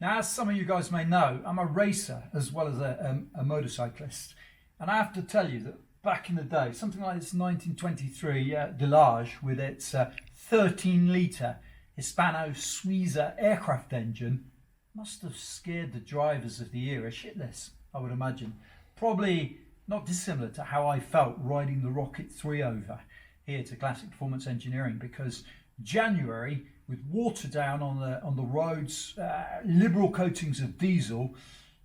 Now, as some of you guys may know, I'm a racer as well as a motorcyclist. And I have to tell you that back in the day, something like this 1923 Delage with its 13-litre Hispano-Suiza aircraft engine must have scared the drivers of the era shitless, I would imagine. Probably not dissimilar to how I felt riding the Rocket3 over here to Classic Performance Engineering, because January, with water down on the roads, liberal coatings of diesel,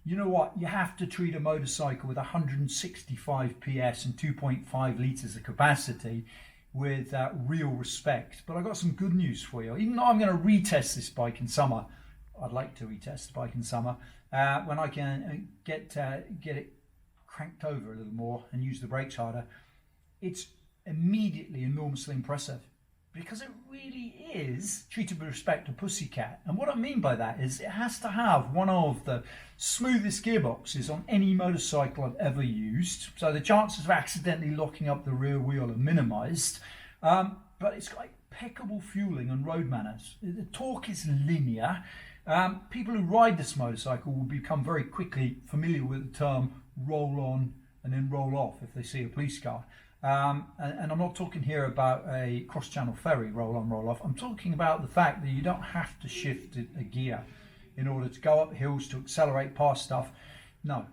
you know what? You have to treat a motorcycle with 165 PS and 2.5 litres of capacity with real respect. But I've got some good news for you. Even though I'm going to retest this bike in summer, I'd like to retest the bike in summer when I can get it cranked over a little more and use the brakes harder. It's immediately enormously impressive, because it really is treated with respect to pussycat. And what I mean by that is it has to have one of the smoothest gearboxes on any motorcycle I've ever used, so the chances of accidentally locking up the rear wheel are minimized. But it's got impeccable fueling and road manners. The torque is linear. People who ride this motorcycle will become very quickly familiar with the term roll on and then roll off if they see a police car. And I'm not talking here about a cross-channel ferry roll on, roll off. I'm talking about the fact that you don't have to shift a gear in order to go up hills, to accelerate past stuff. No,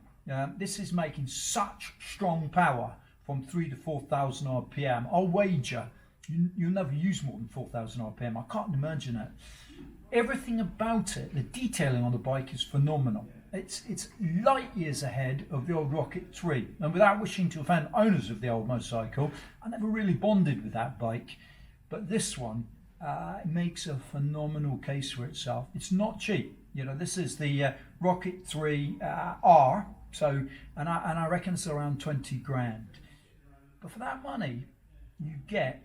this is making such strong power from 3,000 to 4,000 RPM. I'll wager you'll never use more than 4,000 RPM. I can't imagine it. Everything about it, the detailing on the bike is phenomenal. It's light years ahead of the old Rocket3, and without wishing to offend owners of the old motorcycle, I never really bonded with that bike, but this one makes a phenomenal case for itself. It's not cheap, you know. This is the Rocket3-R, so and I reckon it's around 20 grand. But for that money, you get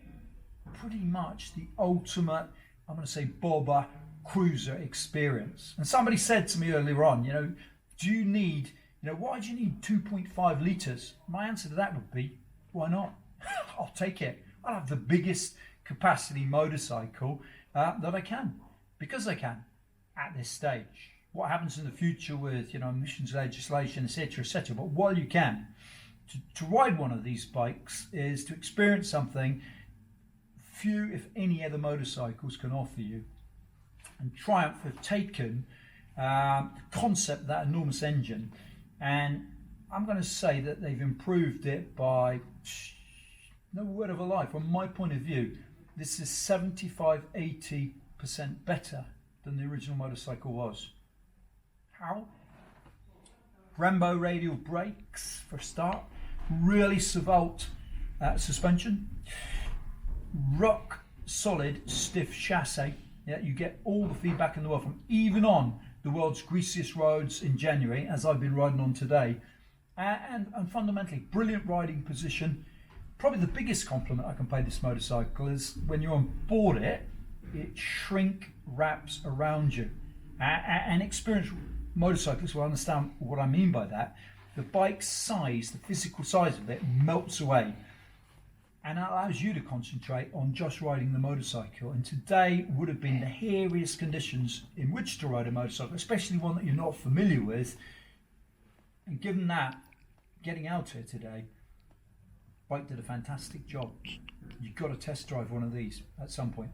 pretty much the ultimate, I'm going to say, bobber cruiser experience. And somebody said to me earlier on, you know, why do you need 2.5 litres? My answer to that would be, why not? I'll take it. I'll have the biggest capacity motorcycle that I can, because I can at this stage. What happens in the future with, you know, emissions legislation, etc., but while you can, to ride one of these bikes is to experience something few, if any, other motorcycles can offer you. And Triumph have taken the concept of that enormous engine, and I'm going to say that they've improved it by, no word of a lie, from my point of view, this is 75-80% better than the original motorcycle was. How? Brembo radial brakes for a start, really Savalt suspension, rock solid stiff chassis. Yeah, you get all the feedback in the world from even on the world's greasiest roads in January, as I've been riding on today. And fundamentally, brilliant riding position. Probably the biggest compliment I can pay this motorcycle is when you're on board it, it shrink wraps around you. And experienced motorcyclists will understand what I mean by that. The bike's size, the physical size of it, melts away, and that allows you to concentrate on just riding the motorcycle. And today would have been the hairiest conditions in which to ride a motorcycle, especially one that you're not familiar with. And given that, getting out here today, bike did a fantastic job. You've got to test drive one of these at some point.